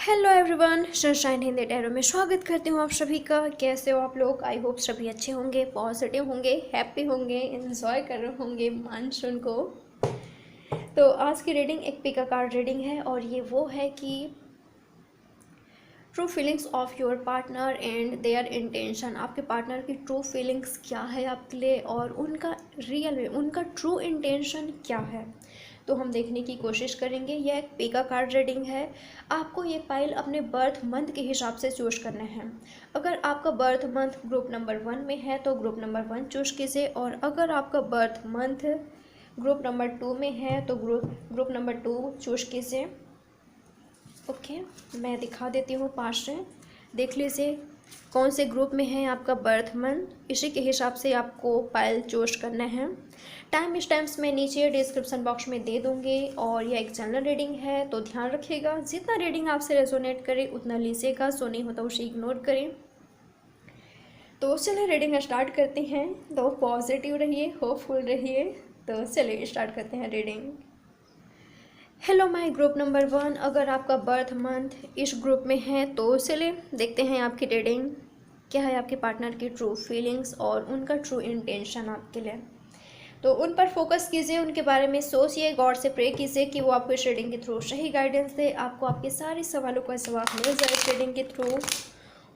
Hello everyone, sunshine Hindi tarot में स्वागत करती हूँ आप सभी का। कैसे हो आप लोग? आई होप सभी अच्छे होंगे, पॉजिटिव होंगे, हैप्पी होंगे, एंजॉय कर रहे होंगे मानसून को। तो आज की रीडिंग एक पिका कार्ड रीडिंग है और ये वो है कि true feelings of your partner and there intention. आपके पार्टनर की ट्रू फीलिंग्स क्या है आपके लिए और उनका रियल में उनका ट्रू इंटेंशन क्या है, तो हम देखने की कोशिश करेंगे। यह एक पिका कार्ड रीडिंग है। आपको ये फाइल अपने बर्थ मंथ के हिसाब से चूज करना है। अगर आपका बर्थ मंथ ग्रुप नंबर 1 में है तो ग्रुप नंबर 1 चूज कीजिए, और अगर आपका बर्थ मंथ ग्रुप नंबर 2 में है तो ग्रुप नंबर 2 चूज कीजिए। ओके, मैं दिखा देती हूँ पास से, देख लीजिए कौन से ग्रुप में है आपका बर्थ मंथ, इसी के हिसाब से आपको फाइल चूज करना है। टाइम स्टैम्प्स मैं नीचे डिस्क्रिप्शन बॉक्स में दे दूँगी। और यह एक जनरल रीडिंग है तो ध्यान रखिएगा, जितना रीडिंग आपसे रेजोनेट करे उतना लीजिएगा, सो नहीं होता उसे इग्नोर करें। तो चलिए रीडिंग स्टार्ट करते हैं। तो पॉजिटिव रहिए, होपफुल रहिए। तो चलिए स्टार्ट करते हैं reading. Hello my group number 1, अगर आपका बर्थ मंथ इस ग्रुप में है तो चलिए देखते हैं आपकी रीडिंग क्या है। आपके पार्टनर की ट्रू फीलिंग्स और उनका ट्रू इंटेंशन आपके लिए, तो उन पर फोकस कीजिए, उनके बारे में सोचिए, गॉड से प्रे कीजिए कि वो आपको इस रीडिंग के थ्रू सही गाइडेंस दे, आपको आपके सारे सवालों का जवाब मिल जाए इस रीडिंग के थ्रू।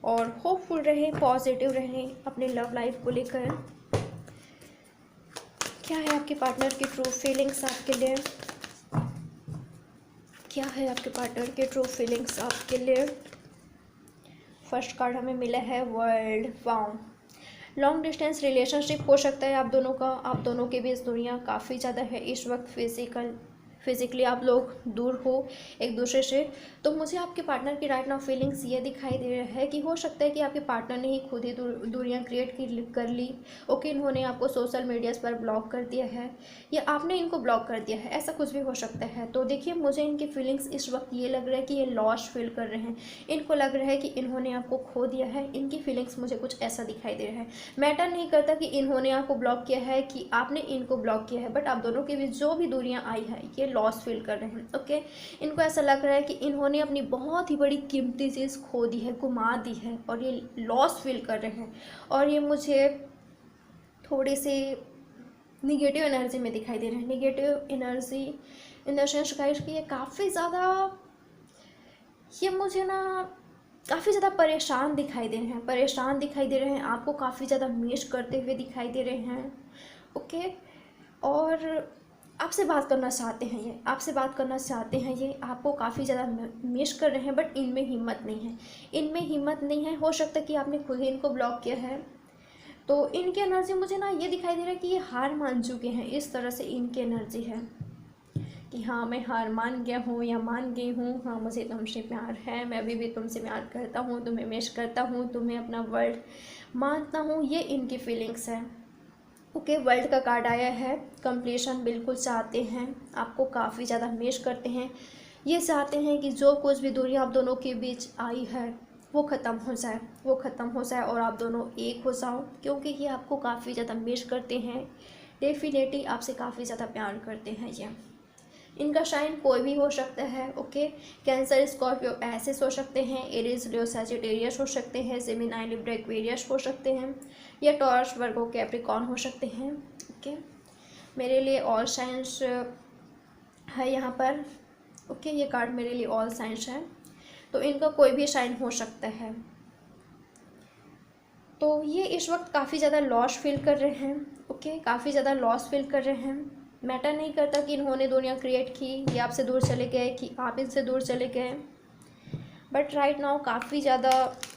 और होपफुल रहें, पॉजिटिव रहें अपने लव लाइफ को लेकर। क्या है आपके पार्टनर की ट्रू फीलिंग्स आपके लिए? क्या है आपके पार्टनर के ट्रू फीलिंग्स आपके लिए? फर्स्ट कार्ड हमें मिला है world. Wow, long distance relationship हो सकता है आप दोनों का। आप दोनों के बीच दुनिया काफ़ी ज़्यादा है इस वक्त, फिजिकली आप लोग दूर हो एक दूसरे से। तो मुझे आपके पार्टनर की राइट नाउ फीलिंग्स ये दिखाई दे रहा है कि हो सकता है कि आपके पार्टनर ने ही खुद ही दूरियां क्रिएट कर ली। ओके, इन्होंने आपको सोशल मीडियाज़ पर ब्लॉक कर दिया है या आपने इनको ब्लॉक कर दिया है, ऐसा कुछ भी हो सकता है। तो देखिए, मुझे इनकी फीलिंग्स इस वक्त ये लग रहा है कि ये लॉस फील कर रहे हैं। इनको लग रहा है कि इन्होंने आपको खो दिया है। इनकी फीलिंग्स मुझे कुछ ऐसा दिखाई दे रहा है। मैटर नहीं करता कि इन्होंने आपको ब्लॉक किया है कि आपने इनको ब्लॉक किया है, बट आप दोनों के बीच जो भी दूरियां आई है ये लॉस फील कर रहे हैं। ओके, इनको ऐसा लग रहा है कि इन्होंने अपनी बहुत ही बड़ी कीमती चीज़ खो दी है, गुमा दी है, और ये लॉस फील कर रहे हैं। और ये मुझे थोड़ी सी निगेटिव एनर्जी में दिखाई दे रहे हैं। Negative energy in the sense guys कि ये काफ़ी ज़्यादा, ये मुझे ना काफ़ी ज़्यादा परेशान दिखाई दे रहे हैं, परेशान दिखाई दे रहे हैं, आपको काफ़ी ज़्यादा मिस करते हुए दिखाई दे रहे हैं। ओके, और आपसे बात करना चाहते हैं, ये आपसे बात करना चाहते हैं, ये आपको काफ़ी ज़्यादा मिस कर रहे हैं, बट इनमें हिम्मत नहीं है, इनमें हिम्मत नहीं है। हो सकता है कि आपने खुद ही इनको ब्लॉक किया है। तो इनकी एनर्जी मुझे ना ये दिखाई दे रहा है कि ये हार मान चुके हैं, इस तरह से इनकी एनर्जी है कि हाँ, मैं हार मान गया हूँ या मान गई हूँ, हाँ मुझे तुमसे प्यार है, मैं अभी भी तुमसे प्यार करता हूँ, तुम्हें मिस करता हूँ, तुम्हें अपना वर्ल्ड मानता हूँ, ये इनकी फीलिंग्स है। ओके, वर्ल्ड का कार्ड आया है। कंप्लीशन बिल्कुल चाहते हैं, आपको काफ़ी ज़्यादा मिस करते हैं। ये चाहते हैं कि जो कुछ भी दूरी आप दोनों के बीच आई है वो ख़त्म हो जाए, वो ख़त्म हो जाए और आप दोनों एक हो जाओ, क्योंकि ये आपको काफ़ी ज़्यादा मिस करते हैं। डेफिनेटली आपसे काफ़ी ज़्यादा प्यार करते हैं ये। इनका साइन कोई भी हो सकता है। ओके, कैंसर, स्कॉर्पियो, एसिस हो सकते हैं, एरीज, लियो, सैजिटेरियस हो सकते हैं, जेमिनी, लिब्रा, एक्वेरियस हो सकते हैं, या टॉरस, वर्गो, कैप्रिकॉर्न हो सकते हैं। ओके, मेरे लिए ऑल साइंस है यहाँ पर। ओके, ये कार्ड मेरे लिए ऑल साइंस है, तो इनका कोई भी साइन हो सकता है। तो ये इस वक्त काफ़ी ज़्यादा लॉस फील कर रहे हैं। ओके, काफ़ी ज़्यादा लॉस फील कर रहे हैं। मैटर नहीं करता कि इन्होंने दुनिया क्रिएट की, ये आपसे दूर चले गए कि आप इनसे दूर चले गए, बट राइट नाउ काफ़ी ज़्यादा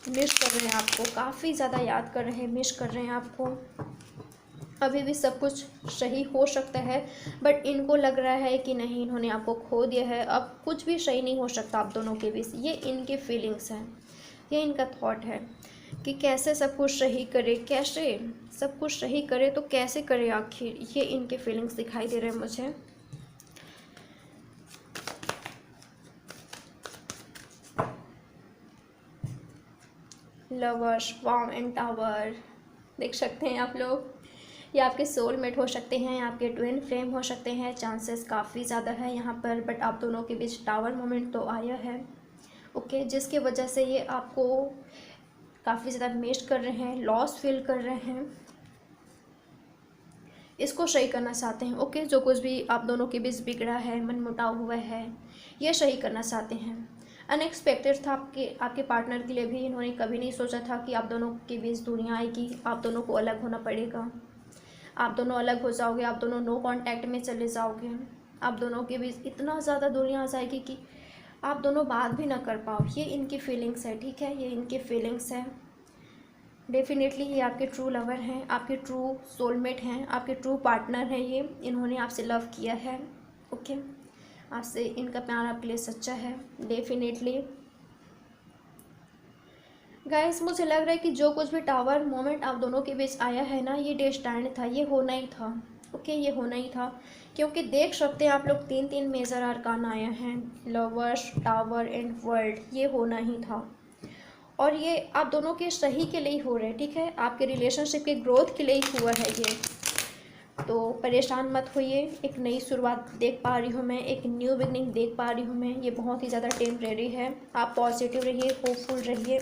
मिस कर रहे हैं आपको, काफ़ी ज़्यादा याद कर रहे हैं, मिस कर रहे हैं आपको। अभी भी सब कुछ सही हो सकता है, बट इनको लग रहा है कि नहीं, इन्होंने आपको खो दिया है, अब कुछ भी सही नहीं हो सकता आप दोनों के बीच। ये इनकी फीलिंग्स हैं, ये इनका थॉट है कि कैसे सब कुछ सही करे, कैसे सब कुछ सही करे, तो कैसे करे आखिर, ये इनके फीलिंग्स दिखाई दे रहे हैं मुझे। लवर्स, वार्म एंड टावर, देख सकते हैं आप लोग, ये आपके सोलमेट हो सकते हैं, आपके ट्विन फ्लेम हो सकते हैं, चांसेस काफ़ी ज़्यादा है यहाँ पर, बट आप दोनों के बीच टावर मोमेंट तो आया है। ओके, जिसके वजह से ये आपको काफ़ी ज़्यादा मिस कर रहे हैं, लॉस फील कर रहे हैं, इसको सही करना चाहते हैं। ओके, जो कुछ भी आप दोनों के बीच बिगड़ा है, मनमुटाव हुआ है, ये सही करना चाहते हैं। अनएक्सपेक्टेड था आपके पार्टनर के लिए भी। इन्होंने कभी नहीं सोचा था कि आप दोनों के बीच दूरियाँ आएगी, आप दोनों को अलग होना पड़ेगा, आप दोनों अलग हो जाओगे, आप दोनों नो कांटेक्ट में चले जाओगे, आप दोनों के बीच इतना ज़्यादा दूरियाँ आ जाएगी कि आप दोनों बात भी ना कर पाओ। ये इनकी फीलिंग्स है, ठीक है, ये इनकी फीलिंग्स है। डेफिनेटली ये आपके ट्रू लवर हैं, आपके ट्रू सोलमेट हैं, आपके ट्रू पार्टनर हैं। ये इन्होंने आपसे लव किया है। ओके, आपसे इनका प्यार आपके लिए सच्चा है। डेफिनेटली गाइस, मुझे लग रहा है कि जो कुछ भी टावर मोमेंट आप दोनों के बीच आया है ना, ये डेस्टाइन्ड था, ये होना ही था। ओके, ये होना ही था, क्योंकि देख सकते हैं आप लोग 3 मेजर आर्कान आए हैं, लवर्स, टावर एंड वर्ल्ड। ये होना ही था, और ये आप दोनों के सही के लिए ही हो रहे हैं, ठीक है, आपके रिलेशनशिप के ग्रोथ के लिए ही हुआ है ये। तो परेशान मत होइए, एक नई शुरुआत देख पा रही हूँ मैं, एक न्यू बिगनिंग देख पा रही हूँ मैं। ये बहुत ही ज़्यादा टेम्परेरी है। आप पॉजिटिव रहिए, होपफुल रहिए।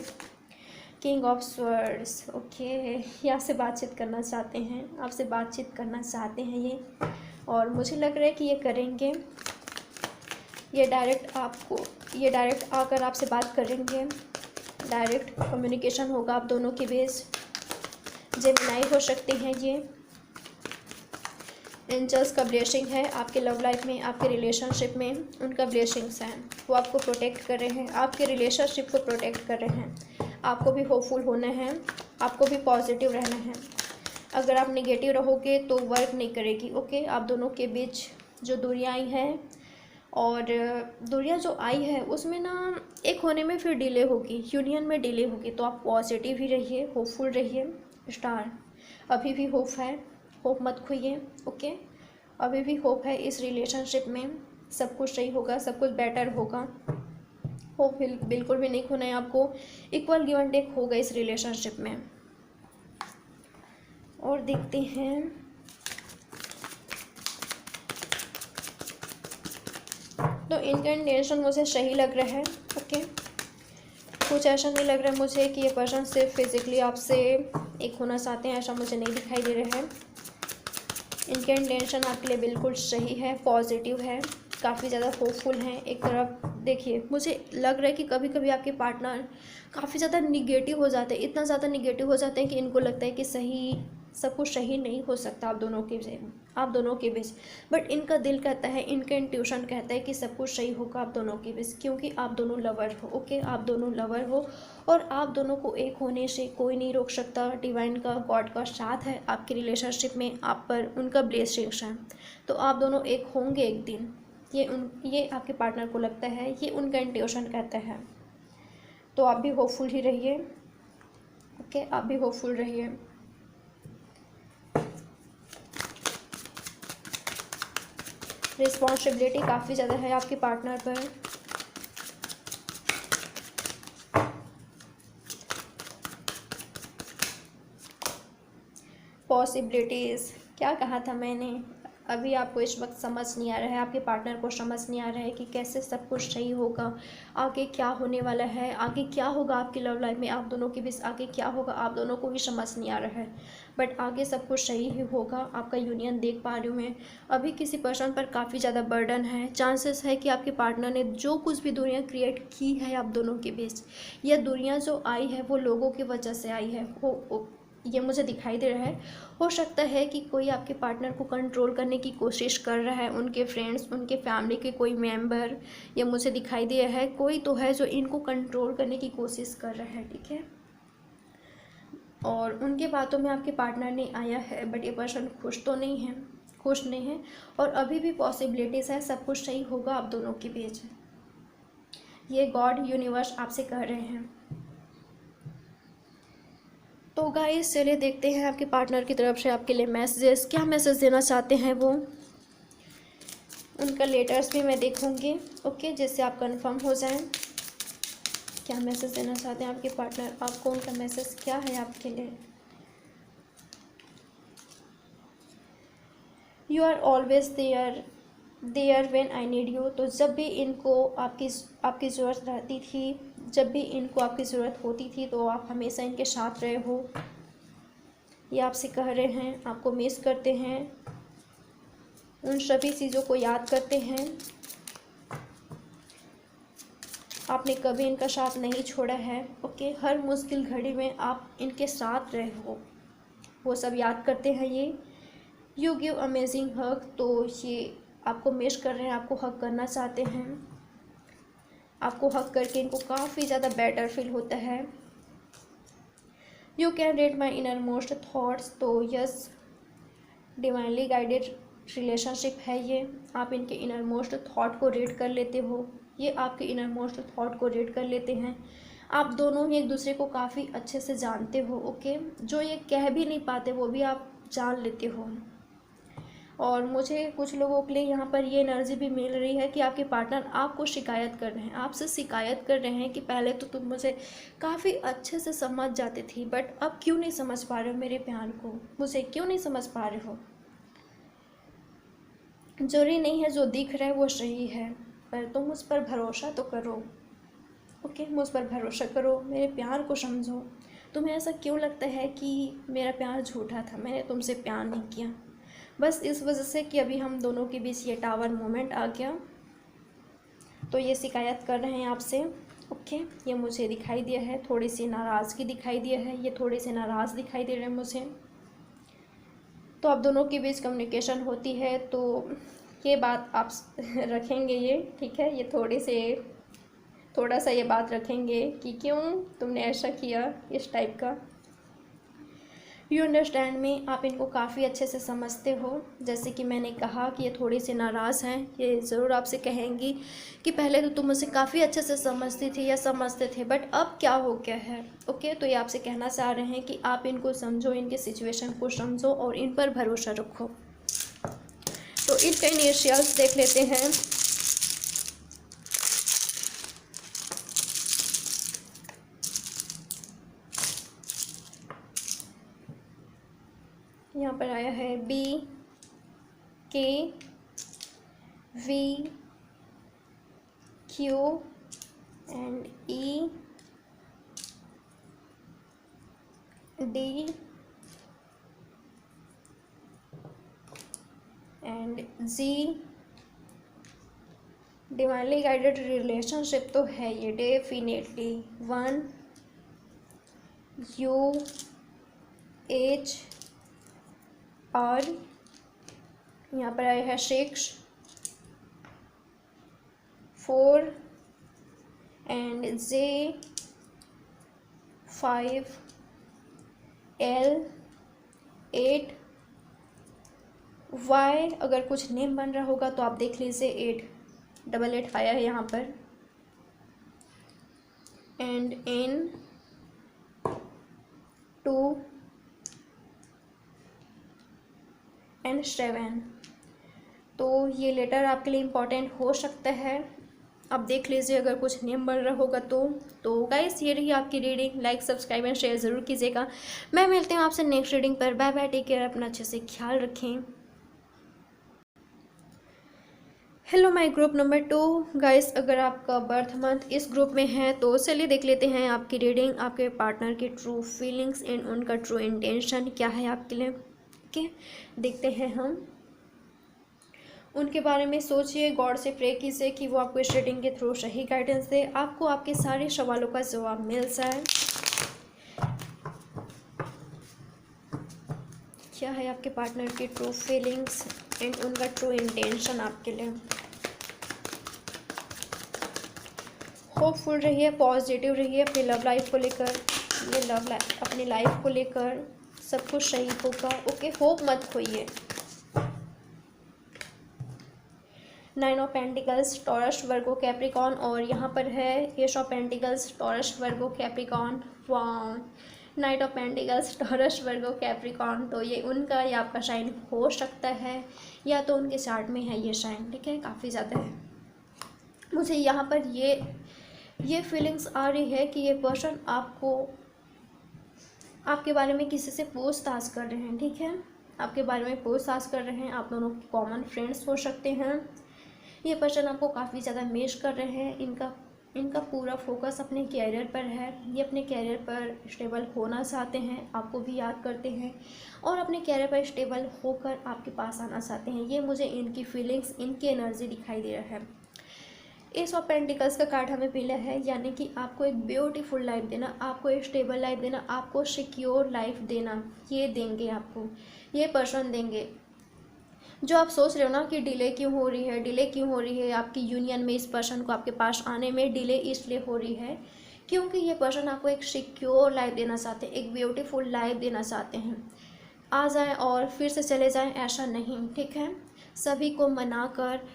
किंग ऑफ स्वर्ड्स, ओके, ये आपसे बातचीत करना चाहते हैं, आपसे बातचीत करना चाहते हैं ये, और मुझे लग रहा है कि ये करेंगे। ये डायरेक्ट आकर आपसे बात करेंगे, डायरेक्ट कम्युनिकेशन होगा आप दोनों के बीच। जेमिनाई हो सकते हैं ये। एंजल्स का ब्लेसिंग है आपके लव लाइफ में, आपके रिलेशनशिप में, उनका ब्लेसिंग्स हैं। वो आपको प्रोटेक्ट कर रहे हैं, आपके रिलेशनशिप को प्रोटेक्ट कर रहे हैं। आपको भी होपफुल होना है, आपको भी पॉजिटिव रहना है। अगर आप नेगेटिव रहोगे तो वर्क नहीं करेगी। ओके, आप दोनों के बीच जो दूरियाँ आई हैं, और दूरियाँ जो आई है उसमें ना एक होने में फिर डिले होगी, यूनियन में डिले होगी। तो आप पॉजिटिव ही रहिए, होपफुल रहिए। स्टार, अभी भी होप है, होप मत खोइए। ओके, अभी भी होप है इस रिलेशनशिप में, सब कुछ सही होगा, सब कुछ बेटर होगा। होप बिल्कुल भी नहीं खोना है आपको। इक्वल गिव एंड टेक होगा इस रिलेशनशिप में। और देखते हैं, तो इनका इंटेंशन मुझे सही लग रहा है। ओके, कुछ ऐसा नहीं लग रहा है मुझे कि ये पर्सन सिर्फ फिजिकली आपसे एक होना चाहते हैं, ऐसा मुझे नहीं दिखाई दे रहा है। इनका इंटेंशन आपके लिए बिल्कुल सही है, पॉजिटिव है, काफ़ी ज़्यादा होपफुल हैं। एक तरफ देखिए, मुझे लग रहा है कि कभी कभी आपके पार्टनर काफ़ी ज़्यादा निगेटिव हो जाते हैं, इतना ज़्यादा निगेटिव हो जाते हैं कि इनको लगता है कि सब कुछ सही नहीं हो सकता आप दोनों के बीच। बट इनका दिल कहता है, इनका इंट्यूशन कहता है कि सब कुछ सही होगा आप दोनों के बीच, क्योंकि आप दोनों लवर हो। ओके, आप दोनों लवर हो, और आप दोनों को एक होने से कोई नहीं रोक सकता। डिवाइन का, गॉड का साथ है आपके रिलेशनशिप में, आप पर उनका ब्लेसिंग्स है। तो आप दोनों एक होंगे एक दिन, ये आपके पार्टनर को लगता है, ये उनका इंट्यूशन कहता है। तो आप भी होपफुल ही रहिए। ओके, आप भी होपफुल रहिए। रिस्पॉन्सिबिलिटी काफ़ी ज़्यादा है आपके पार्टनर पर। पॉसिबिलिटीज़, क्या कहा था मैंने, अभी आपको इस वक्त समझ नहीं आ रहा है, आपके पार्टनर को समझ नहीं आ रहा है कि कैसे सब कुछ सही होगा, आगे क्या होने वाला है, आगे क्या होगा आपकी लव लाइफ में, आप दोनों के बीच आगे क्या होगा, आप दोनों को भी समझ नहीं आ रहा है। बट आगे सब कुछ सही ही होगा, आपका यूनियन देख पा रही हूँ मैं। अभी किसी पर्सन पर काफ़ी ज़्यादा बर्डन है, चांसेस है कि आपके पार्टनर ने जो कुछ भी दूरियाँ क्रिएट की है आप दोनों के बीच, यह दूरियाँ जो आई है वो लोगों की वजह से आई है। ये मुझे दिखाई दे रहा है। हो सकता है कि कोई आपके पार्टनर को कंट्रोल करने की कोशिश कर रहा है, उनके फ्रेंड्स, उनके फैमिली के कोई मेंबर, ये मुझे दिखाई दे रहा है। कोई तो है जो इनको कंट्रोल करने की कोशिश कर रहा है, ठीक है, और उनके बातों में आपके पार्टनर ने आया है। बट ये पर्सन खुश नहीं है, और अभी भी पॉसिबिलिटीज़ है, सब कुछ सही होगा आप दोनों के बीच। ये गॉड, यूनिवर्स आपसे कह रहे हैं। तो गाइस, चलिए देखते हैं आपके पार्टनर की तरफ से आपके लिए मैसेजेस, क्या मैसेज देना चाहते हैं वो। उनका लेटर्स भी मैं देखूंगी, ओके, जिससे आप कंफर्म हो जाएं क्या मैसेज देना चाहते हैं आपके पार्टनर। आपको उनका मैसेज क्या है आपके लिए। You are always there, there when I need you, तो जब भी इनको आपकी ज़रूरत रहती थी, जब भी इनको आपकी ज़रूरत होती थी तो आप हमेशा इनके साथ रहे हो। ये आपसे कह रहे हैं, आपको मिस करते हैं, उन सभी चीज़ों को याद करते हैं। आपने कभी इनका साथ नहीं छोड़ा है। ओके, हर मुश्किल घड़ी में आप इनके साथ रहे हो, वो सब याद करते हैं ये। यू गिव अमेजिंग हग, तो ये आपको मिस कर रहे हैं, आपको हग करना चाहते हैं। आपको हग करके इनको काफ़ी ज़्यादा बेटर फील होता है। You can read my inner most thoughts, तो यस, डिवाइनली गाइडेड रिलेशनशिप है ये। आप इनके इनर मोस्ट थॉट को रीड कर लेते हो, ये आपके इनर मोस्ट थॉट को रीड कर लेते हैं। आप दोनों ही एक दूसरे को काफ़ी अच्छे से जानते हो। ओके, जो ये कह भी नहीं पाते वो भी आप जान लेते हो। और मुझे कुछ लोगों के लिए यहाँ पर ये एनर्जी भी मिल रही है कि आपके पार्टनर आपको शिकायत कर रहे हैं, आपसे शिकायत कर रहे हैं कि पहले तो तुम मुझे काफ़ी अच्छे से समझ जाती थी, बट अब क्यों नहीं समझ पा रहे हो मेरे प्यार को, मुझे क्यों नहीं समझ पा रहे हो। जरूरी नहीं है जो दिख रहा है वो सही है, पर तुम मुझ पर भरोसा तो करो। ओके, मुझ पर भरोसा करो, मेरे प्यार को समझो। तुम्हें ऐसा क्यों लगता है कि मेरा प्यार झूठा था, मैंने तुमसे प्यार नहीं किया, बस इस वजह से कि अभी हम दोनों के बीच ये टावर मोमेंट आ गया, तो ये शिकायत कर रहे हैं आपसे। ओके, ये मुझे दिखाई दिया है, थोड़ी सी नाराज़गी दिखाई दिया है, ये थोड़े से नाराज़ दिखाई दे रहे हैं मुझे। तो आप दोनों के बीच कम्युनिकेशन होती है, तो ये बात आप रखेंगे ये, ठीक है, ये थोड़ा सा ये बात रखेंगे कि क्यों तुमने ऐसा किया, इस टाइप का। यू अंडरस्टैंड मी, आप इनको काफ़ी अच्छे से समझते हो। जैसे कि मैंने कहा कि ये थोड़ी सी नाराज़ हैं, ये ज़रूर आपसे कहेंगी कि पहले तो तुम मुझे काफ़ी अच्छे से समझती थी या समझते थे, बट अब क्या हो गया है। ओके, तो ये आपसे कहना चाह रहे हैं कि आप इनको समझो, इनके सिचुएशन को समझो और इन पर भरोसा रखो। तो इनका इनिशियल्स देख लेते हैं। यहाँ पर आया है B, K, V, Q and E, D and G। Divinely guided relationship तो है ये डेफिनेटली। 1, U, H, R, यहाँ पर आया है 6, 4 एंड J, 5, L, 8, Y। अगर कुछ नेम बन रहा होगा तो आप देख लीजिए, 888 आया है यहाँ पर, एंड N, 2 एंड 7। तो ये लेटर आपके लिए इम्पॉर्टेंट हो सकता है, आप देख लीजिए अगर कुछ नेम बन रहा होगा तो गाइस ये रही आपकी reading. Like, subscribe and share ज़रूर कीजिएगा। मैं मिलती हूँ आपसे नेक्स्ट रीडिंग पर। बाय बाय, टेक केयर, अपना अच्छे से ख्याल रखें। Hello my group number 2 guys, अगर आपका बर्थ मंथ इस ग्रुप में है तो चलिए देख लेते हैं आपकी रीडिंग, आपके पार्टनर की ट्रू फीलिंग्स एंड उनका ट्रू इंटेंशन क्या है आपके लिए। ओके, देखते हैं हम उनके बारे में। सोचिए, गॉड से प्रे कीजिए कि वो आपको इस रीडिंग के थ्रू सही गाइडेंस दे, आपको आपके सारे सवालों का जवाब मिल जाए। क्या है आपके पार्टनर की ट्रू फीलिंग्स एंड उनका ट्रू इंटेंशन आपके लिए। होपफुल रहिए, पॉजिटिव रहिए अपनी लव लाइफ को लेकर, ये अपनी लाइफ को लेकर सब कुछ सही होगा। ओके, होप मत खोइए। 9 of pentacles, taurus, Virgo, Capricorn, और यहाँ पर है S of pentacles, taurus, Virgo, Capricorn. Wow, night of pentacles, taurus, Virgo, Capricorn. तो ये उनका या आपका साइन हो सकता है, या तो उनके चार्ट में है ये साइन, ठीक है, काफ़ी ज़्यादा है। मुझे यहाँ पर ये फीलिंग्स आ रही है कि ये पर्सन आपके बारे में किसी से पूछताछ कर रहे हैं, ठीक है, आपके बारे में पूछताछ कर रहे हैं। आप दोनों कॉमन फ्रेंड्स हो सकते हैं, ये पर्सन आपको काफ़ी ज़्यादा मिस कर रहे हैं। इनका पूरा फोकस अपने कैरियर पर है। ये अपने कैरियर पर स्टेबल होना चाहते हैं, आपको भी याद करते हैं और अपने कैरियर पर स्टेबल होकर आपके पास आना चाहते हैं। ये मुझे इनकी फीलिंग्स, इनकी एनर्जी दिखाई दे रहा है। एस ऑफ पेंटिकल्स का कार्ड हमें मिला है, यानी कि आपको एक ब्यूटीफुल लाइफ देना, आपको एक स्टेबल लाइफ देना, आपको सिक्योर लाइफ देना, ये देंगे आपको, ये पर्सन देंगे। जो आप सोच रहे हो ना कि डिले क्यों हो रही है, डिले क्यों हो रही है आपकी यूनियन में, इस पर्सन को आपके पास आने में डिले इसलिए हो रही है क्योंकि ये पर्सन आपको एक सिक्योर लाइफ देना चाहते हैं, एक ब्यूटीफुल लाइफ देना चाहते हैं। आ जाएं और फिर से चले जाएं, ऐसा नहीं, ठीक है। सभी को मनाकर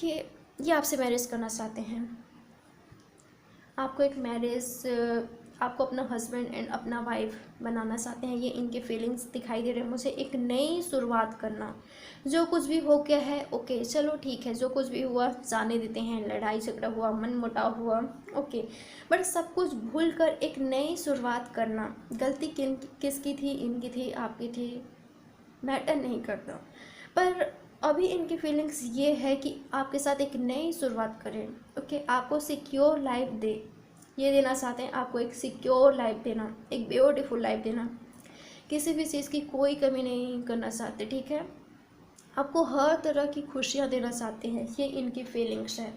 ये आपसे मैरिज करना चाहते हैं। आपको एक मैरिज, आपको अपना हस्बैंड एंड अपना वाइफ बनाना चाहते हैं। ये इनके फीलिंग्स दिखाई दे रहे हैं मुझे। एक नई शुरुआत करना, जो कुछ भी हो गया है ओके चलो ठीक है, जो कुछ भी हुआ जाने देते हैं, लड़ाई झगड़ा हुआ, मनमुटाव हुआ ओके, बट सब कुछ भूल कर एक नई शुरुआत करना। गलती किसकी थी, इनकी थी, आपकी थी, मैटर नहीं करता, पर अभी इनकी फीलिंग्स ये है कि आपके साथ एक नई शुरुआत करें, ओके। आपको सिक्योर लाइफ दे, ये देना चाहते हैं, आपको एक सिक्योर लाइफ देना, एक ब्यूटीफुल लाइफ देना, किसी भी चीज़ की कोई कमी नहीं करना चाहते, ठीक है। आपको हर तरह की खुशियाँ देना चाहते हैं, ये इनकी फीलिंग्स है।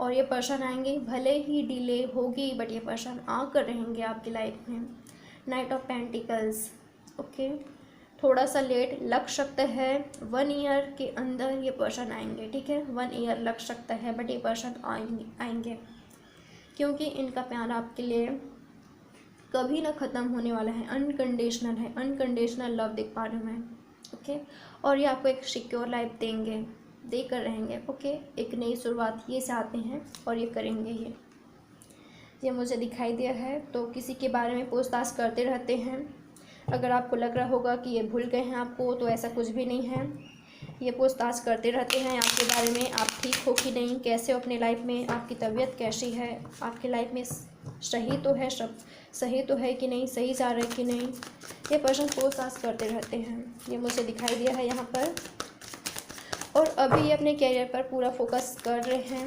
और ये पर्सन आएंगे, भले ही डिले होगी बट ये पर्सन आकर रहेंगे आपकी लाइफ में। नाइट ऑफ पेंटिकल्स, ओके, थोड़ा सा लेट लग सकता है, 1 ईयर के अंदर ये पर्सन आएंगे, ठीक है। 1 ईयर लग सकता है बट ये पर्सन आएंगे क्योंकि इनका प्यार आपके लिए कभी ना ख़त्म होने वाला है, अनकंडीशनल है, अनकंडीशनल लव देख पा रही हूँ मैं, ओके। और ये आपको एक सिक्योर लाइफ देकर रहेंगे, ओके। एक नई शुरुआत ये चाहते हैं और ये करेंगे, ये मुझे दिखाई दिया है। तो किसी के बारे में पूछताछ करते रहते हैं। अगर आपको लग रहा होगा कि ये भूल गए हैं आपको, तो ऐसा कुछ भी नहीं है। ये पूछताछ करते रहते हैं आपके बारे में, आप ठीक हो कि नहीं, कैसे हो अपने लाइफ में, आपकी तबीयत कैसी है, आपकी लाइफ में सही तो है, सब सही तो है कि नहीं, सही जा रहा है कि नहीं, ये पर्सन पूछताछ करते रहते हैं। ये मुझे दिखाई दिया है यहाँ पर। और अभी ये अपने कैरियर पर पूरा फोकस कर रहे हैं,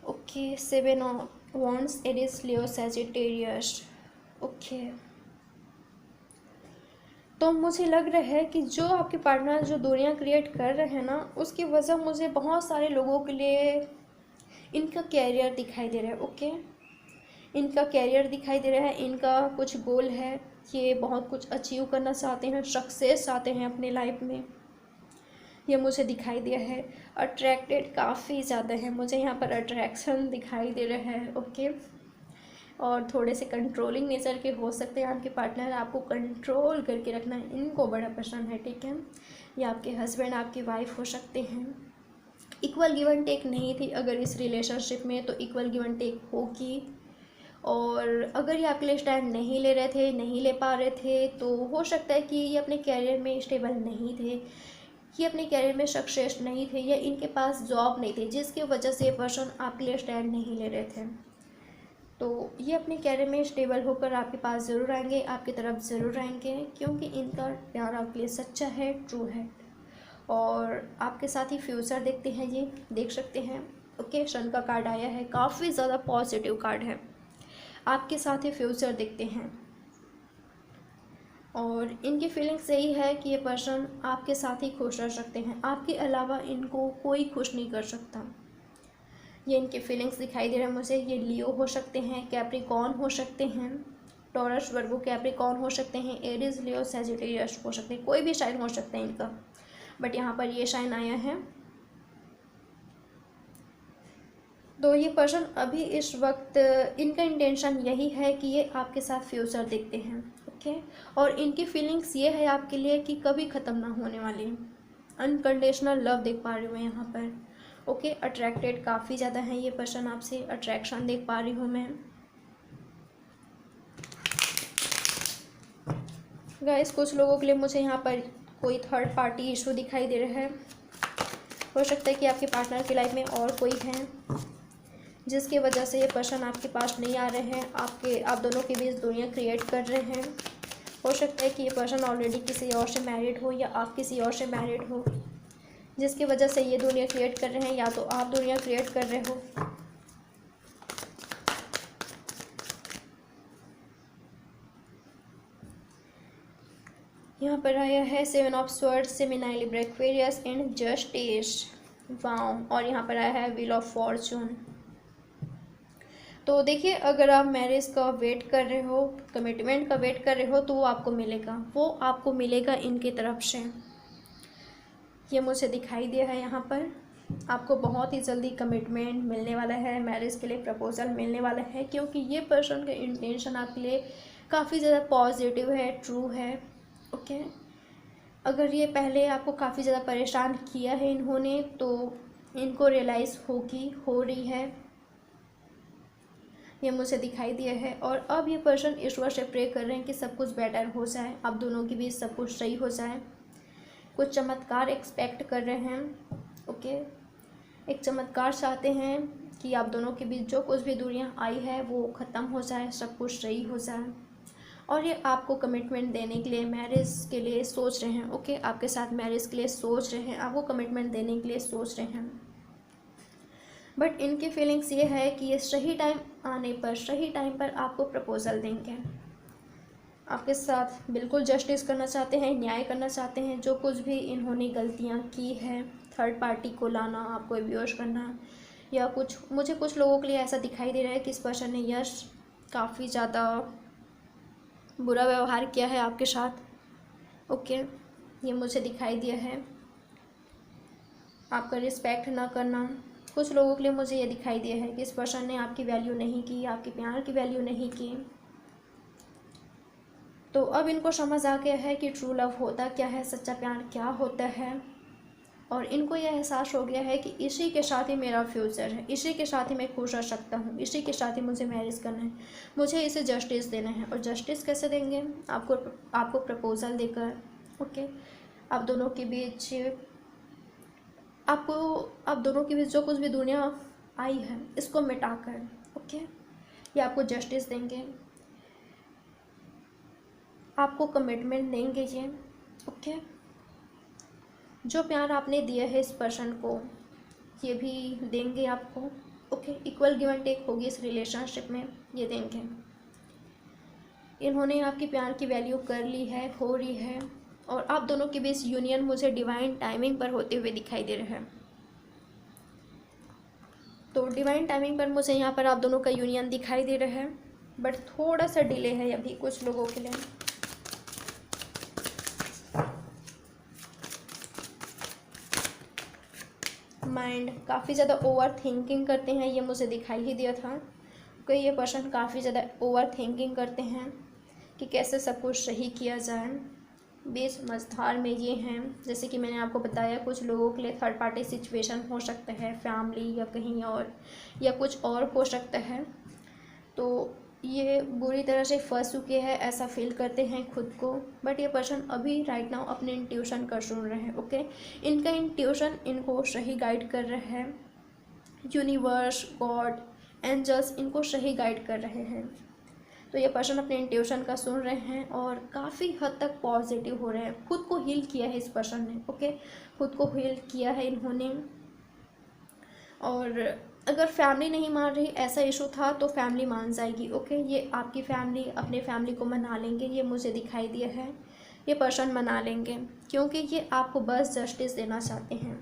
okay. 7 of wands, Aries, Leo, Sagittarius, okay. तो मुझे लग रहा है कि जो आपके पार्टनर जो दूरियां क्रिएट कर रहे हैं ना, उसकी वजह मुझे बहुत सारे लोगों के लिए इनका कैरियर दिखाई दे रहा है, ओके। इनका कैरियर दिखाई दे रहा है, इनका कुछ गोल है, ये बहुत कुछ अचीव करना चाहते हैं, सक्सेस चाहते हैं अपने लाइफ में, ये मुझे दिखाई दिया है। अट्रैक्टेड काफ़ी ज़्यादा है, मुझे यहाँ पर अट्रैक्शन दिखाई दे रहा है, ओके। और थोड़े से कंट्रोलिंग नेचर के हो सकते हैं आपके पार्टनर, आपको कंट्रोल करके रखना है, इनको बड़ा पसंद है, ठीक है। या आपके हस्बैंड आपकी वाइफ हो सकते हैं। इक्वल गिव एंड टेक नहीं थी अगर इस रिलेशनशिप में, तो इक्वल गिव एंड टेक होगी। और अगर ये आपके लिए स्टैंड नहीं ले रहे थे, नहीं ले पा रहे थे, तो हो सकता है कि ये अपने कैरियर में स्टेबल नहीं थे, ये अपने कैरियर में सक्सेस नहीं थे, या इनके पास जॉब नहीं थी, जिसकी वजह से ये पर्सन आपके लिए स्टैंड नहीं ले रहे थे। तो ये अपने कैरियर में स्टेबल होकर आपके पास ज़रूर आएंगे, आपकी तरफ ज़रूर आएंगे, क्योंकि इनका प्यार आपके लिए सच्चा है, ट्रू है, और आपके साथ ही फ्यूचर देखते हैं, ये देख सकते हैं, ओके। सन का कार्ड आया है, काफ़ी ज़्यादा पॉजिटिव कार्ड है, आपके साथ ही फ्यूचर देखते हैं। और इनकी फीलिंग्स यही है कि ये पर्सन आपके साथ ही खुश रह सकते हैं, आपके अलावा इनको कोई खुश नहीं कर सकता, ये इनकी फीलिंग्स दिखाई दे रहा है मुझे। ये लियो हो सकते हैं, कैप्रिकॉर्न हो सकते हैं, टॉरस, वर्गो, कैप्रिकॉर्न हो सकते हैं, एरीज, लियो, सैजिटेरियस हो सकते हैं, कोई भी साइन हो सकते हैं इनका, बट यहाँ पर ये साइन आया है। तो ये पर्सन अभी इस वक्त इनका इंटेंशन यही है कि ये आपके साथ फ्यूचर देखते हैं, ओके। और इनकी फीलिंग्स ये है आपके लिए कि कभी ख़त्म ना होने वाली, अनकंडीशनल लव देख पा रही हूँ मैं यहाँ पर, ओके। अट्रैक्टेड काफ़ी ज़्यादा है ये पर्सन आपसे, अट्रैक्शन देख पा रही हूँ मैं। गाइस, कुछ लोगों के लिए मुझे यहाँ पर कोई थर्ड पार्टी इशू दिखाई दे रहा है। हो सकता है कि आपके पार्टनर की लाइफ में और कोई है जिसकी वजह से ये पर्सन आपके पास नहीं आ रहे हैं, आप दोनों के बीच दूरियां क्रिएट कर रहे हैं। हो सकता है कि ये पर्सन ऑलरेडी किसी और से मैरिड हो, या आप किसी और से मैरिड हो, जिसकी वजह से ये दुनिया क्रिएट कर रहे हैं, या तो आप दुनिया क्रिएट कर रहे हो। यहाँ पर आया है 7 of swords, Gemini, Libra, Aquarius and justice, wow. और यहाँ पर आया है व्हील ऑफ फॉर्चून। तो देखिए, अगर आप मैरिज का वेट कर रहे हो, कमिटमेंट का वेट कर रहे हो, तो वो आपको मिलेगा इनकी तरफ से। ये मुझे दिखाई दिया है यहाँ पर। आपको बहुत ही जल्दी कमिटमेंट मिलने वाला है, मैरिज के लिए प्रपोजल मिलने वाला है, क्योंकि ये पर्सन का इंटेंशन आपके लिए काफ़ी ज़्यादा पॉजिटिव है, ट्रू है। ओके, अगर ये पहले आपको काफ़ी ज़्यादा परेशान किया है इन्होंने, तो इनको रियलाइज़ हो रही है, ये मुझे दिखाई दिया है। और अब ये पर्सन ईश्वर से प्रे कर रहे हैं कि सब कुछ बेटर हो जाए, आप दोनों के बीच सब कुछ सही हो जाए। कुछ चमत्कार एक्सपेक्ट कर रहे हैं। ओके, एक चमत्कार चाहते हैं कि आप दोनों के बीच जो कुछ भी दूरियां आई है वो ख़त्म हो जाए, सब कुछ सही हो जाए। और ये आपको कमिटमेंट देने के लिए, मैरिज के लिए सोच रहे हैं। ओके, आपके साथ मैरिज के लिए सोच रहे हैं, आपको कमिटमेंट देने के लिए सोच रहे हैं। बट इनकी फीलिंग्स ये है कि ये सही टाइम आने पर, सही टाइम पर आपको प्रपोजल देंगे। आपके साथ बिल्कुल जस्टिस करना चाहते हैं, न्याय करना चाहते हैं। जो कुछ भी इन्होंने गलतियां की है, थर्ड पार्टी को लाना, आपको अब्यूज करना, या मुझे कुछ लोगों के लिए ऐसा दिखाई दे रहा है कि इस पर्सन ने काफ़ी ज़्यादा बुरा व्यवहार किया है आपके साथ। ओके, ये मुझे दिखाई दिया है। आपका रिस्पेक्ट ना करना, कुछ लोगों के लिए मुझे ये दिखाई दिया है कि इस पर्सन ने आपकी वैल्यू नहीं की, आपके प्यार की वैल्यू नहीं की। तो अब इनको समझ आ गया है कि ट्रू लव होता क्या है, सच्चा प्यार क्या होता है। और इनको यह एहसास हो गया है कि इसी के साथ ही मेरा फ्यूचर है, इसी के साथ ही मैं खुश रह सकता हूँ, इसी के साथ ही मुझे मैरिज करना है, मुझे इसे जस्टिस देना है। और जस्टिस कैसे देंगे? आपको प्रपोजल देकर। ओके, आप दोनों के बीच जो कुछ भी दुनिया आई है इसको मिटाकर, ओके, ये आपको जस्टिस देंगे, आपको कमिटमेंट देंगे ये। ओके, जो प्यार आपने दिया है इस पर्सन को, ये भी देंगे आपको। Okay, equal give and take होगी इस रिलेशनशिप में, ये देंगे। इन्होंने आपकी प्यार की वैल्यू कर ली है, हो रही है। और आप दोनों के बीच यूनियन मुझे डिवाइन टाइमिंग पर होते हुए दिखाई दे रहा है। तो डिवाइन टाइमिंग पर मुझे यहाँ पर आप दोनों का यूनियन दिखाई दे रहा है, बट थोड़ा सा डिले है अभी कुछ लोगों के लिए। माइंड काफ़ी ज़्यादा ओवर थिंकिंग करते हैं, ये मुझे दिखाई ही दिया था कि ये पर्सन काफ़ी ज़्यादा ओवर थिंकिंग करते हैं कि कैसे सब कुछ सही किया जाए। बीच मझधार में ये हैं। जैसे कि मैंने आपको बताया, कुछ लोगों के लिए थर्ड पार्टी सिचुएशन हो सकता है, फैमिली या कहीं और, या कुछ और हो सकता है। तो ये बुरी तरह से फंस चुके हैं, ऐसा फील करते हैं खुद को। बट ये पर्सन अभी राइट नाउ अपने इंट्यूशन का सुन रहे हैं। ओके, इनका इंट्यूशन इनको सही गाइड कर रहा है। यूनिवर्स, गॉड, एंजल्स इनको सही गाइड कर रहे हैं। तो ये पर्सन अपने इंट्यूशन का सुन रहे हैं और काफ़ी हद तक पॉजिटिव हो रहे हैं। खुद को हील किया है इस पर्सन ने। ओके, खुद को हील किया है इन्होंने। और अगर फैमिली नहीं मान रही, ऐसा इशू था, तो फैमिली मान जाएगी। ओके, ये आपकी फैमिली अपने फैमिली को मना लेंगे, ये मुझे दिखाई दिया है। ये पर्सन मना लेंगे क्योंकि ये आपको बस जस्टिस देना चाहते हैं,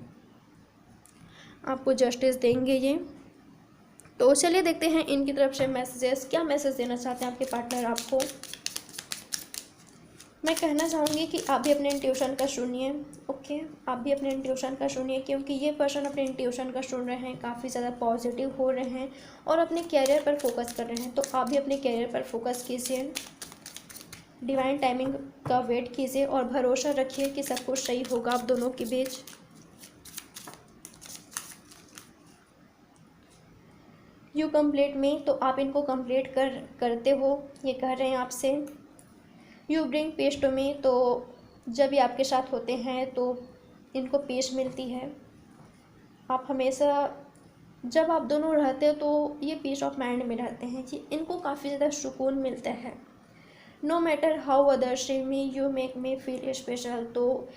आपको जस्टिस देंगे ये। तो चलिए देखते हैं इनकी तरफ से मैसेजेस, क्या मैसेज देना चाहते हैं आपके पार्टनर आपको। मैं कहना चाहूँगी कि आप भी अपने इंट्यूशन का सुनिए। ओके, आप भी अपने इंट्यूशन का सुनिए, क्योंकि ये पर्सन अपने इंट्यूशन का सुन रहे हैं, काफ़ी ज़्यादा पॉजिटिव हो रहे हैं और अपने कैरियर पर फोकस कर रहे हैं। तो आप भी अपने कैरियर पर फोकस कीजिए, डिवाइन टाइमिंग का वेट कीजिए और भरोसा रखिए कि सब कुछ सही होगा आप दोनों के बीच। यू कंप्लीट में, तो आप इनको कंप्लीट करते हो, ये कह रहे हैं आपसे। You bring peace to me, तो जब ये आपके साथ होते हैं तो इनको पीस मिलती है। आप हमेशा जब आप दोनों रहते हो तो ये पीस ऑफ माइंड में रहते हैं, कि इनको काफ़ी ज़्यादा सुकून मिलता है। No matter how others see me, you make me feel special. तो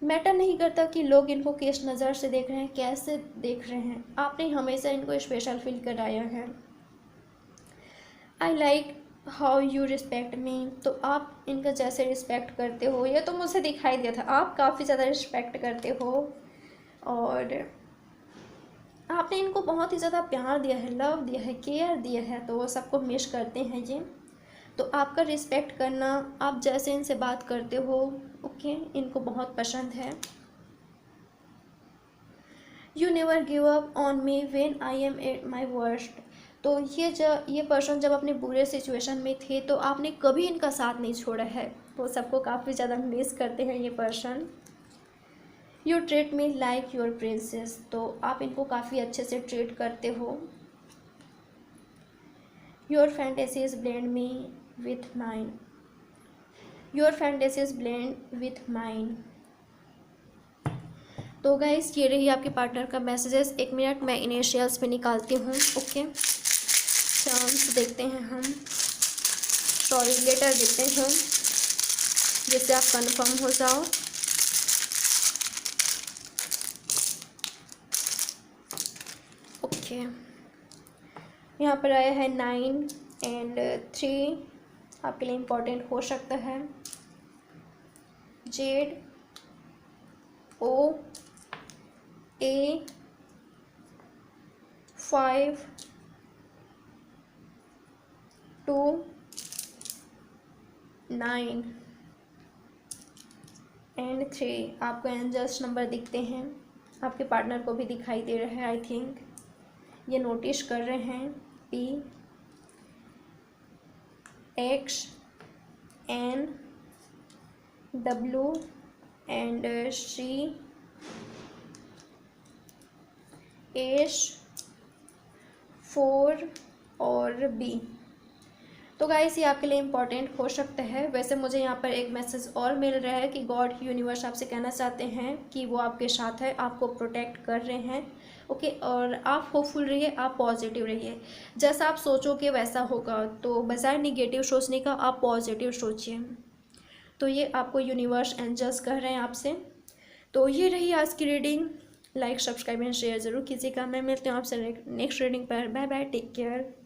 मैटर नहीं करता कि लोग इनको किस नज़र से देख रहे हैं, कैसे देख रहे हैं, आपने हमेशा इनको स्पेशल फील कराया है। I like how you respect मी, तो आप इनका जैसे रिस्पेक्ट करते हो, ये तो मुझे दिखाई दिया था, आप काफ़ी ज़्यादा रिस्पेक्ट करते हो और आपने इनको बहुत ही ज़्यादा प्यार दिया है, लव दिया है, केयर दिया है, तो वो सबको मिस करते हैं ये। तो आपका रिस्पेक्ट करना, आप जैसे इनसे बात करते हो, ओके, इनको बहुत पसंद है। You never give up on me when I am at my worst, तो ये पर्सन जब अपने बुरे सिचुएशन में थे तो आपने कभी इनका साथ नहीं छोड़ा है, तो सबको काफ़ी ज़्यादा मिस करते हैं ये person. You treat me like your princess, तो आप इनको काफ़ी अच्छे से ट्रीट करते हो। Your fantasies blend me with mine, your fantasies blend with mine. तो गाइस ये रही आपके पार्टनर का मैसेजेस। 1 मिनट मैं इनिशियल्स में निकालती हूँ, ओके। चांस देखते हैं हम, सॉरी लेटर देखते हैं जिससे आप कंफर्म हो जाओ। ओके, यहाँ पर आया है 9 एंड 3, आपके लिए इम्पोर्टेंट हो सकता है। जेड ओ ए 5 2 9 एंड 3, आपको एंजल्स नंबर दिखते हैं, आपके पार्टनर को भी दिखाई दे रहा है। आई थिंक ये नोटिस कर रहे हैं। P X N W and C H 4 और B। तो गाइस ये आपके लिए इम्पॉर्टेंट हो सकता है। वैसे मुझे यहाँ पर एक मैसेज और मिल रहा है कि गॉड यूनिवर्स आपसे कहना चाहते हैं कि वो आपके साथ है, आपको प्रोटेक्ट कर रहे हैं, ओके। और आप होपफुल रहिए, आप पॉजिटिव रहिए, जैसा आप सोचोगे वैसा होगा। तो बजाय निगेटिव सोचने का आप पॉजिटिव सोचिए। तो ये आपको यूनिवर्स एंजल्स कह रहे हैं आपसे। तो ये रही आज की reading. Like subscribe and share ज़रूर कीजिएगा। मैं मिलती हूँ आपसे नेक्स्ट रीडिंग पर। Bye bye, take care.